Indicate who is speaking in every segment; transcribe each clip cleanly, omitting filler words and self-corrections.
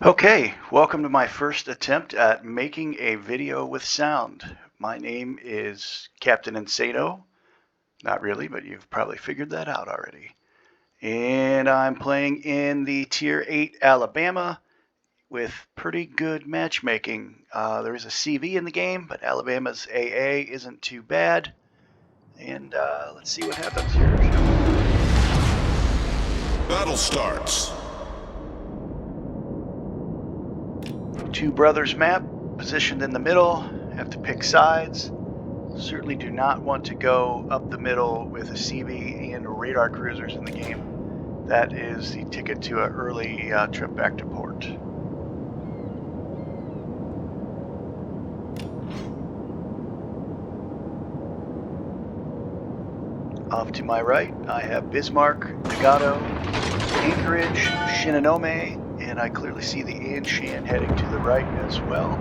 Speaker 1: Okay, welcome to my first attempt at making a video with sound. My name is Captain Insano. Not really, but you've probably figured that out already. And I'm playing in the Tier 8 Alabama with pretty good matchmaking. There is a CV in the game, but Alabama's AA isn't too bad. And let's see what happens here.
Speaker 2: Battle starts.
Speaker 1: Two brothers map, positioned in the middle, have to pick sides. Certainly do not want to go up the middle with a CV and radar cruisers in the game. That is the ticket to an early trip back to port. Off to my right, I have Bismarck, Nagato, Anchorage, Shinonome, and I clearly see the Anshan heading to the right as well.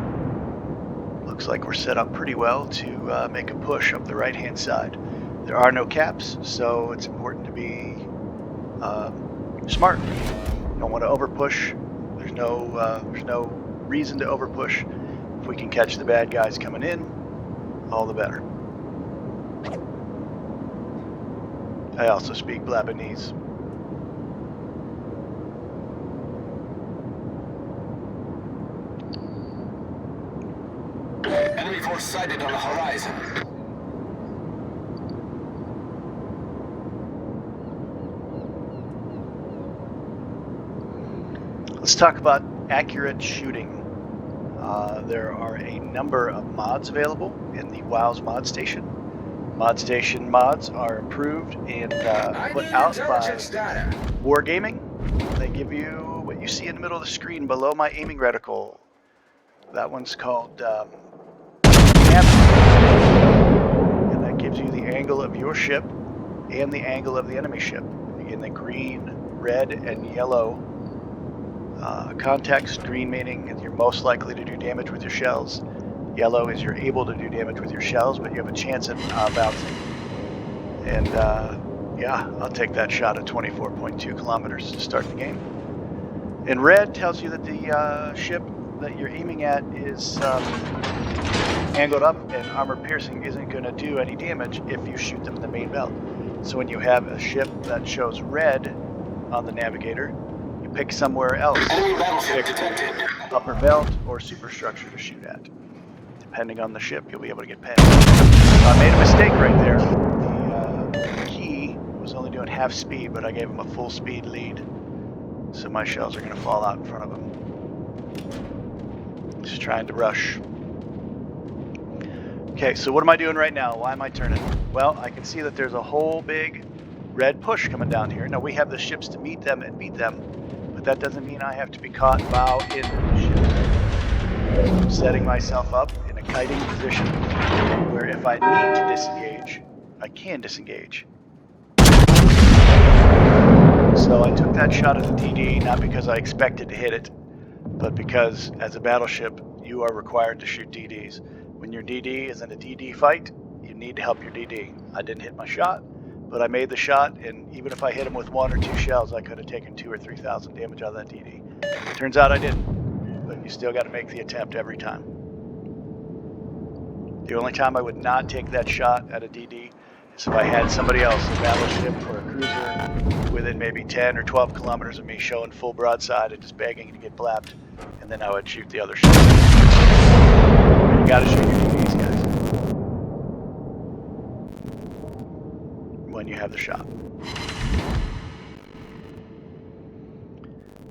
Speaker 1: Looks like we're set up pretty well to make a push up the right-hand side. There are no caps, so it's important to be smart. You don't want to overpush. There's no reason to overpush. If we can catch the bad guys coming in, all the better. I also speak Blabinese.
Speaker 3: Enemy force sighted on the horizon.
Speaker 1: Let's talk about accurate shooting. There are a number of mods available in the WoW's mod station. Mod station mods are approved and put out by Wargaming. They give you what you see in the middle of the screen below my aiming reticle. That one's called nav, and that gives you the angle of your ship and the angle of the enemy ship in the green, red, and yellow context. Green meaning you're most likely to do damage with your shells. Yellow is you're able to do damage with your shells, but you have a chance at bouncing. And yeah, I'll take that shot at 24.2 kilometers to start the game. And red tells you that the ship that you're aiming at is angled up, and armor piercing isn't going to do any damage if you shoot them in the main belt. So when you have a ship that shows red on the navigator, you pick somewhere else. Pick upper belt or superstructure to shoot at. Depending on the ship, you'll be able to get pinned. So I made a mistake right there. The key was only doing half speed, but I gave him a full speed lead. So my shells are going to fall out in front of him. Just trying to rush. Okay, so what am I doing right now? Why am I turning? Well, I can see that there's a whole big red push coming down here. Now we have the ships to meet them and beat them, but that doesn't mean I have to be caught bow in the ship. I'm setting myself up in a kiting position where if I need to disengage, I can disengage. So I took that shot at the DD not because I expected to hit it, but because as a battleship, you are required to shoot DDs. When your DD is in a DD fight, you need to help your DD. I didn't hit my shot, but I made the shot, and even if I hit him with 1 or 2 shells, I could have taken 2,000 or 3,000 damage out of that DD. Turns out I didn't, but you still got to make the attempt every time. The only time I would not take that shot at a DD is if I had somebody else, a battleship or a cruiser, within maybe 10 or 12 kilometers of me showing full broadside and just begging to get blapped, and then I would shoot the other ship. You gotta shoot your DDs, guys, when you have the shot.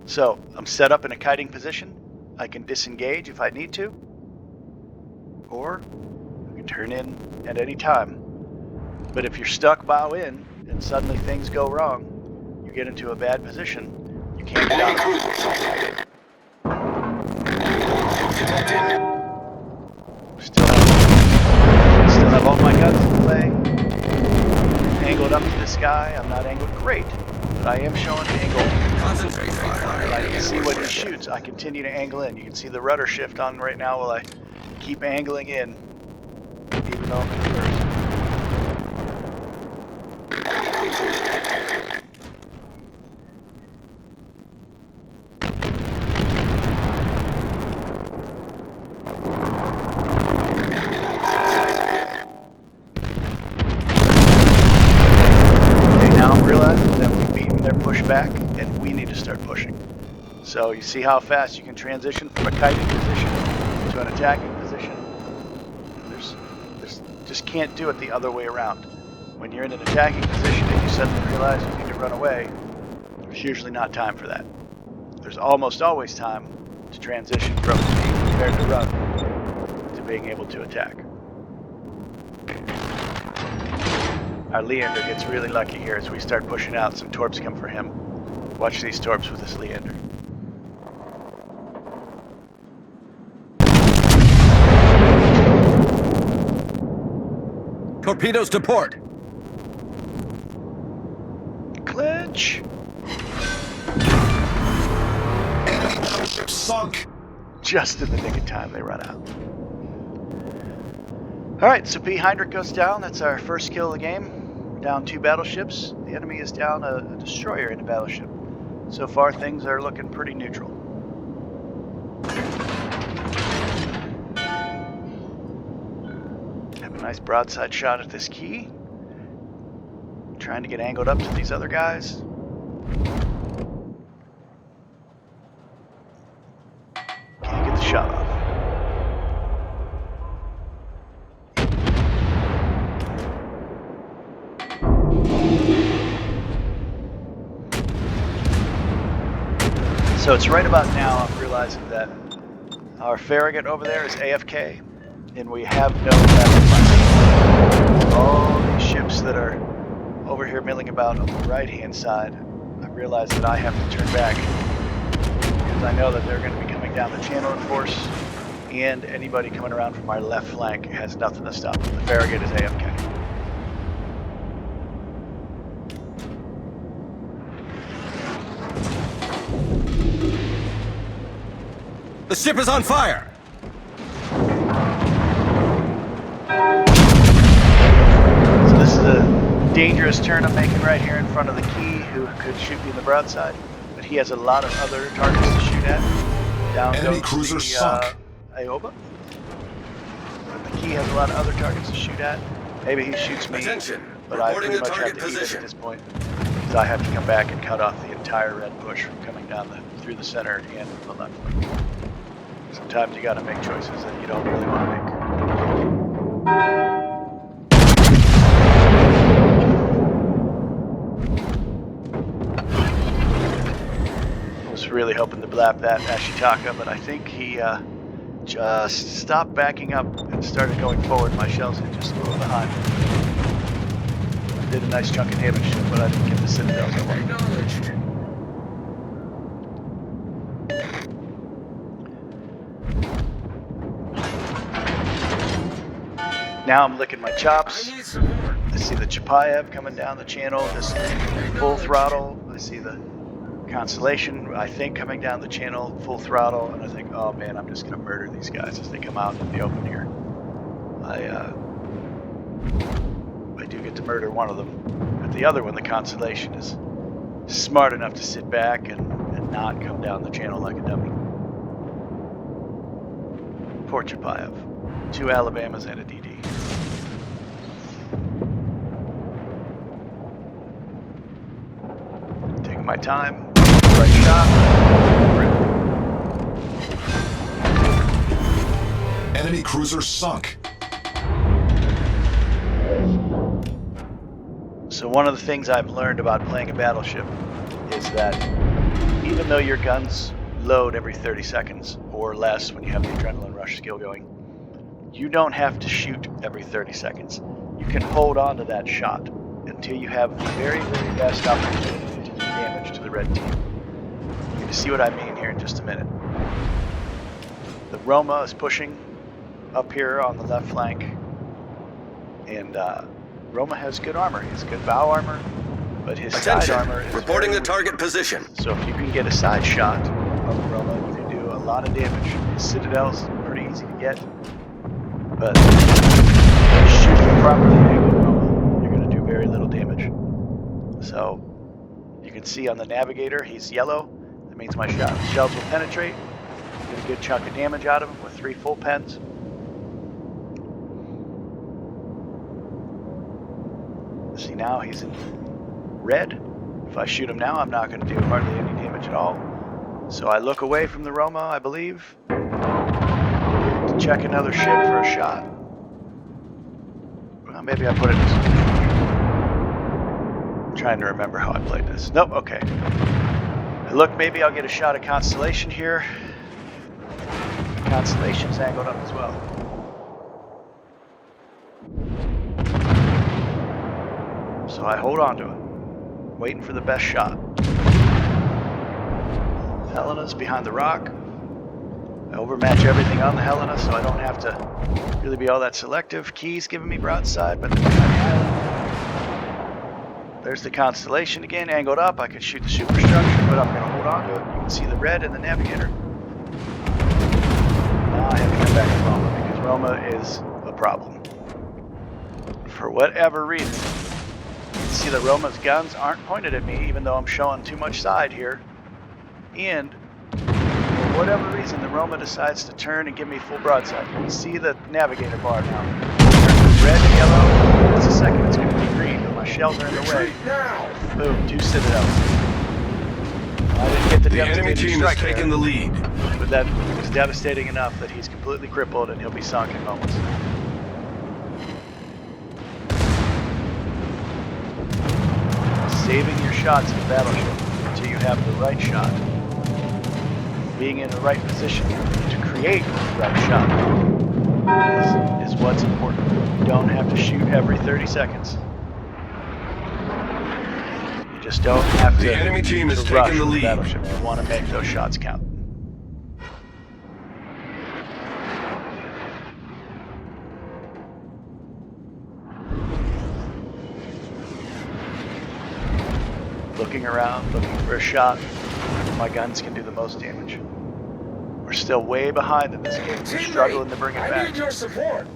Speaker 1: So I'm set up in a kiting position. I can disengage if I need to, or I can turn in at any time. But if you're stuck bow in and suddenly things go wrong, you get into a bad position, you can't get out. Still have all my guns in play. Angled up to the sky. I'm not angled great, but I am showing angle.
Speaker 3: Concentrate fire.
Speaker 1: I can see what he shoots. I continue to angle in. You can see the rudder shift on right now while I keep angling in, even though I'm in reverse. back, and we need to start pushing. So you see how fast you can transition from a kiting position to an attacking position? There's just can't do it the other way around. When you're in an attacking position and you suddenly realize you need to run away, there's usually not time for that. There's almost always time to transition from being prepared to run to being able to attack. Our Leander gets really lucky here as we start pushing out. Some torps come for him. Watch these torps with this Leander.
Speaker 3: Torpedoes to port.
Speaker 1: Clinch!
Speaker 2: Sunk.
Speaker 1: Just in the nick of time, they run out. Alright, so P. Heinrich goes down. That's our first kill of the game. We're down 2 battleships. The enemy is down a destroyer and a battleship. So far, things are looking pretty neutral. Have a nice broadside shot at this key. Trying to get angled up to these other guys. Can't get the shot off. So it's right about now I'm realizing that our Farragut over there is AFK, and we have no battle plan. All these ships that are over here milling about on the right-hand side, I realize that I have to turn back because I know that they're going to be coming down the channel in force, and anybody coming around from our left flank has nothing to stop them. The Farragut is AFK.
Speaker 3: The ship is on fire!
Speaker 1: So this is a dangerous turn I'm making right here in front of the key, who could shoot me in the broadside, but he has a lot of other targets to shoot at. Down
Speaker 2: Enemy
Speaker 1: goes
Speaker 2: cruiser
Speaker 1: the
Speaker 2: sunk.
Speaker 1: Ioba. But the key has a lot of other targets to shoot at. Maybe he shoots me,
Speaker 3: Attention.
Speaker 1: but I
Speaker 3: Reporting
Speaker 1: pretty
Speaker 3: the
Speaker 1: much have
Speaker 3: target
Speaker 1: to eat it
Speaker 3: position.
Speaker 1: at this point, because I have to come back and cut off the entire red push from coming down through the center and from the left. Sometimes you gotta make choices that you don't really want to make. I was really hoping to blap that Ashitaka, but I think he just stopped backing up and started going forward. My shells hit just a little behind. I did a nice chunk of damage to him, but I didn't get the citadels I wanted.
Speaker 3: Acknowledged.
Speaker 1: Now I'm licking my chops.
Speaker 3: I need support.
Speaker 1: I see the Chapayev coming down the channel, just full throttle. I see the Constellation, I think, coming down the channel, full throttle, and I think, oh man, I'm just gonna murder these guys as they come out in the open here. I do get to murder one of them, but the other one, the Constellation, is smart enough to sit back and not come down the channel like a dummy. Poor Chapayev. 2 Alabamas and a DD. Taking my time. Right shot.
Speaker 2: Enemy cruiser sunk.
Speaker 1: So one of the things I've learned about playing a battleship is that even though your guns load every 30 seconds or less when you have the adrenaline rush skill going, you don't have to shoot every 30 seconds. You can hold on to that shot until you have the very, very best opportunity to do damage to the red team. You're going to see what I mean here in just a minute. The Roma is pushing up here on the left flank, and Roma has good armor. He has good bow armor, but his
Speaker 3: Attention.
Speaker 1: side armor is
Speaker 3: Reporting
Speaker 1: very
Speaker 3: the target position.
Speaker 1: so if you can get a side shot of the Roma, you can do a lot of damage. His citadel's pretty easy to get, but if you shoot the properly angled Roma, you're going to do very little damage. So you can see on the navigator, he's yellow. That means my shells will penetrate. Get a good chunk of damage out of him with 3 full pens. See, now he's in red. If I shoot him now, I'm not going to do hardly any damage at all. So I look away from the Roma, I believe, to check another ship for a shot. Well, maybe I put it in this. I'm trying to remember how I played this. Nope, okay. I look, maybe I'll get a shot at Constellation here. Constellation's angled up as well. So I hold on to it, waiting for the best shot. Helena's behind the rock. I overmatch everything on the Helena, so I don't have to really be all that selective. Key's giving me broadside, but they're behind the island. There's the Constellation again, angled up. I could shoot the superstructure, but I'm going to hold on to it. You can see the red in the navigator. Now I have to come back to Roma, because Roma is a problem. For whatever reason, you can see that Roma's guns aren't pointed at me, even though I'm showing too much side here. And for whatever reason, the Roma decides to turn and give me full broadside. You can see the navigator bar now. Red and yellow. That's a second. It's going to be green, but my shells are in the way. Boom, 2 Citadels. I didn't get the
Speaker 3: enemy team has taken the lead.
Speaker 1: But that was devastating enough that he's completely crippled and he'll be sunk in moments. Saving your shots in battleship until you have the right shot. Being in the right position to create the right shot is what's important. You don't have to shoot every 30 seconds. You just don't have to.
Speaker 3: The enemy team has
Speaker 1: rush
Speaker 3: taken the lead.
Speaker 1: Battleship. You want to make those shots count. Looking around, looking for a shot. My guns can do the most damage. We're still way behind in this game. We're struggling to bring it back.
Speaker 4: I need your support.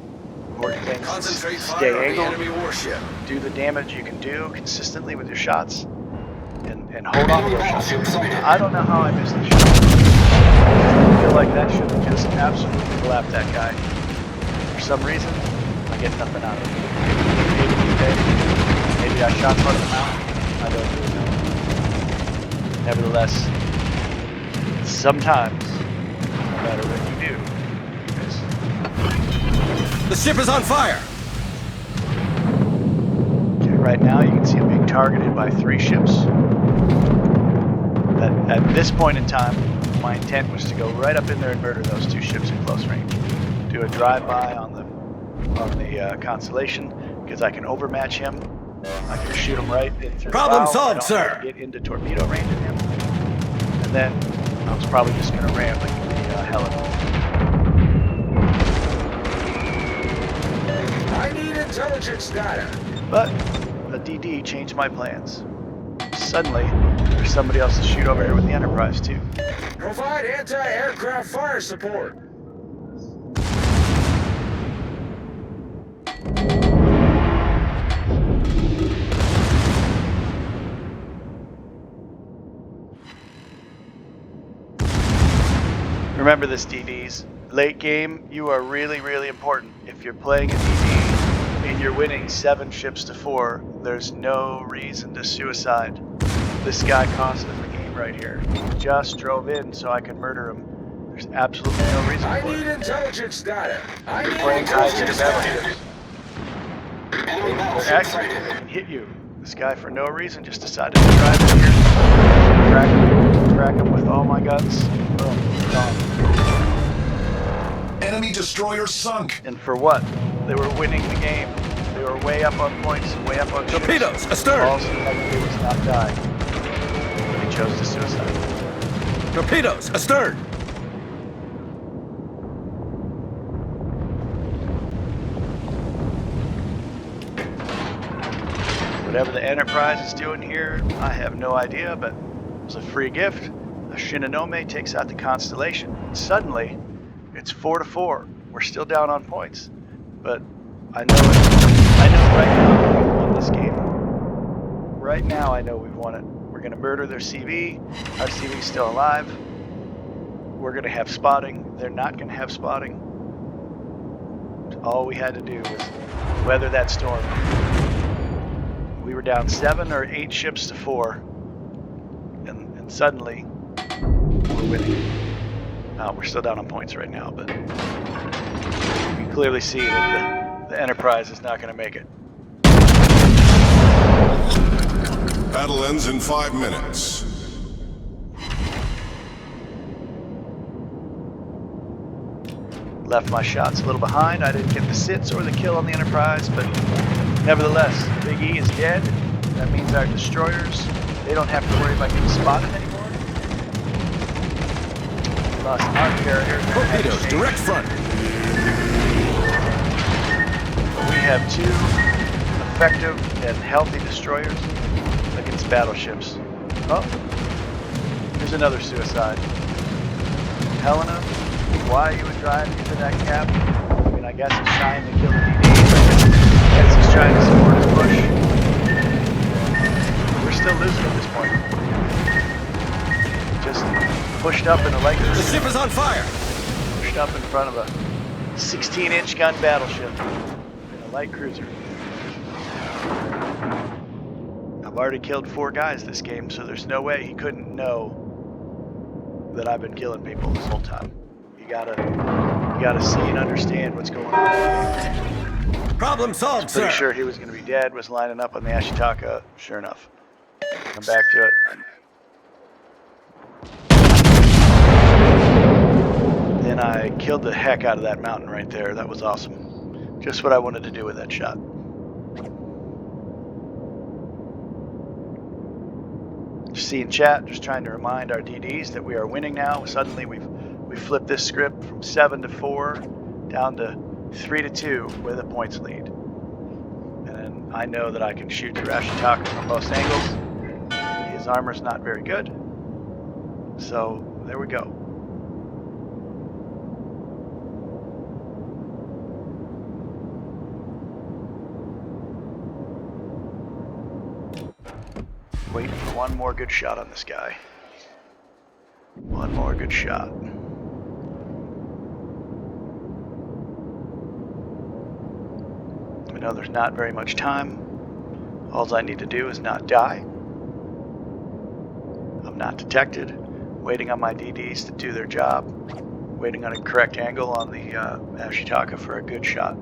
Speaker 1: Important things
Speaker 3: Concentrate
Speaker 1: is
Speaker 3: fire
Speaker 1: stay
Speaker 3: on the
Speaker 1: angled,
Speaker 3: enemy warship.
Speaker 1: do the damage you can do consistently with your shots, and hold on to those shots. I don't know how I missed the shot. I feel like that should have just absolutely clapped that guy. For some reason, I get nothing out of it. Maybe I shot part of him out. I don't really know. Nevertheless, sometimes, no matter what you do, you miss.
Speaker 3: The ship is on fire!
Speaker 1: Okay, right now you can see I'm being targeted by 3 ships. At this point in time, my intent was to go right up in there and murder those 2 ships in close range. Do a drive-by on the Constellation, because I can overmatch him. I can shoot him right into the
Speaker 3: Problem
Speaker 1: bow.
Speaker 3: solved,
Speaker 1: I don't
Speaker 3: sir.
Speaker 1: have to get into torpedo range of him. And then I was probably just going to ram the Helena.
Speaker 4: I need intelligence data.
Speaker 1: But the DD changed my plans. Suddenly, there's somebody else to shoot over here with the Enterprise too.
Speaker 4: Provide anti-aircraft fire support.
Speaker 1: Remember this, DDs. Late game, you are really, really important. If you're playing a DD and you're winning 7 ships to 4, there's no reason to suicide. This guy cost us the game right here. He just drove in so I could murder him. There's absolutely no reason
Speaker 4: I
Speaker 1: for
Speaker 4: need
Speaker 1: it.
Speaker 4: intelligence data. I
Speaker 1: You're
Speaker 4: need
Speaker 1: playing high
Speaker 4: intelligence
Speaker 1: battleships.
Speaker 4: data.
Speaker 3: Enemy
Speaker 1: They're actually can hit you. This guy, for no reason, just decided to drive in here. Crack him with all my guns. Boom, gone.
Speaker 2: Enemy destroyer sunk.
Speaker 1: And for what? They were winning the game. They were way up on points, way up on ships.
Speaker 3: Torpedoes, astern!
Speaker 1: All he had to do was not die. But he chose to suicide.
Speaker 3: Torpedoes, astern!
Speaker 1: Whatever the Enterprise is doing here, I have no idea, but it was a free gift. A Shinonome takes out the Constellation. Suddenly, it's 4-4. We're still down on points. But I know right now we've won this game. Right now I know we've won it. We're going to murder their CV. Our CV's still alive. We're going to have spotting. They're not going to have spotting. All we had to do was weather that storm. We were down 7 or 8 ships to 4. And suddenly, we're winning. We're still down on points right now, but you can clearly see that the Enterprise is not going to make it.
Speaker 2: Battle ends in 5 minutes.
Speaker 1: Left my shots a little behind. I didn't get the sits or the kill on the Enterprise, but nevertheless, Big E is dead. That means our destroyers, they don't have to worry about getting spotted anymore. We lost our carrier.
Speaker 3: Torpedoes, direct front.
Speaker 1: We have 2 effective and healthy destroyers against battleships. Oh, here's another suicide. Helena, why you would drive into that cap? I mean, I guess he's trying to kill the DD. I guess he's trying to support his push. We're still losing at this point. Just pushed up in a light cruiser.
Speaker 3: The ship is on fire.
Speaker 1: Pushed up in front of a 16-inch gun battleship in a light cruiser. I've already killed 4 guys this game, so there's no way he couldn't know that I've been killing people this whole time. You gotta see and understand what's going on.
Speaker 3: Problem solved,
Speaker 1: Pretty
Speaker 3: sir.
Speaker 1: sure he was going to be dead, was lining up on the Ashitaka. Sure enough. Come back to it. Then I killed the heck out of that mountain right there. That was awesome. Just what I wanted to do with that shot. Just seeing chat, just trying to remind our DDs that we are winning now. Suddenly we flipped this script from 7 to 4 down to 3 to 2 with a points lead. And then I know that I can shoot through Ashitaka from most angles. His armor's not very good. So there we go. Waiting for one more good shot on this guy. One more good shot. I know there's not very much time. All I need to do is not die. I'm not detected. Waiting on my DDs to do their job. Waiting on a correct angle on the Ashitaka for a good shot.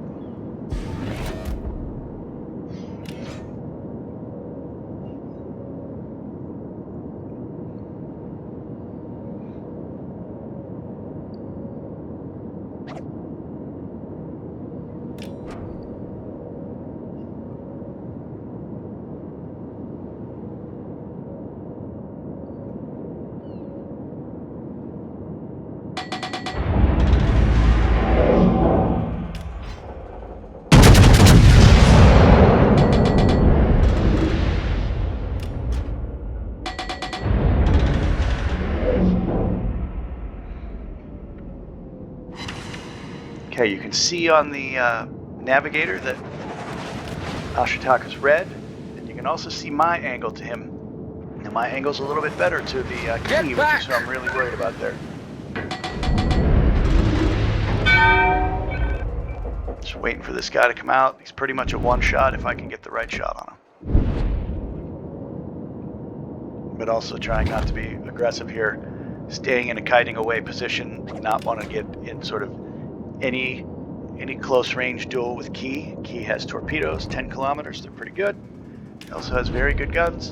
Speaker 1: Okay, you can see on the navigator that Ashitaka's red, and you can also see my angle to him. And my angle's a little bit better to the key, which is what I'm really worried about there. Just waiting for this guy to come out. He's pretty much a one-shot if I can get the right shot on him. But also trying not to be aggressive here. Staying in a kiting away position, not want to get in sort of any close range duel with Key. Key has torpedoes, 10 kilometers, they're pretty good. He also has very good guns,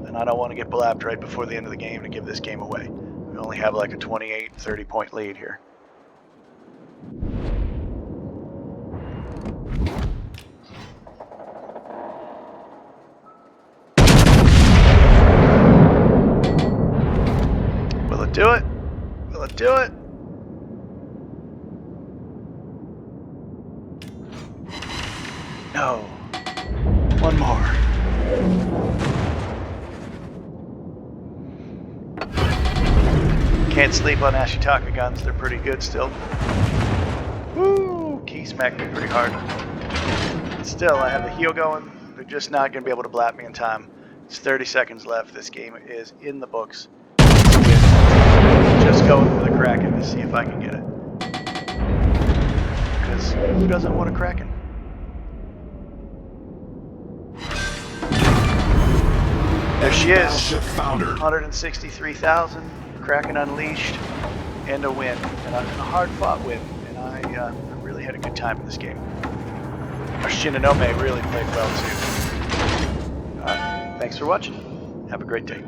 Speaker 1: and I don't want to get blapped right before the end of the game to give this game away. We only have like a 28, 30 point lead here. Will it do it? Will it do it? No. One more. Can't sleep on Ashitaka guns. They're pretty good still. Woo! Key smacked me pretty hard. Still, I have the heel going. They're just not going to be able to blap me in time. It's 30 seconds left. This game is in the books. Just going for the Kraken to see if I can get it. Because who doesn't want a Kraken? There she
Speaker 2: Enemy
Speaker 1: is.
Speaker 2: battleship foundered.
Speaker 1: 163,000, Kraken unleashed, and a win, and a hard-fought win. And I really had a good time in this game. Our Shinonome really played well too. Thanks for watching. Have a great day.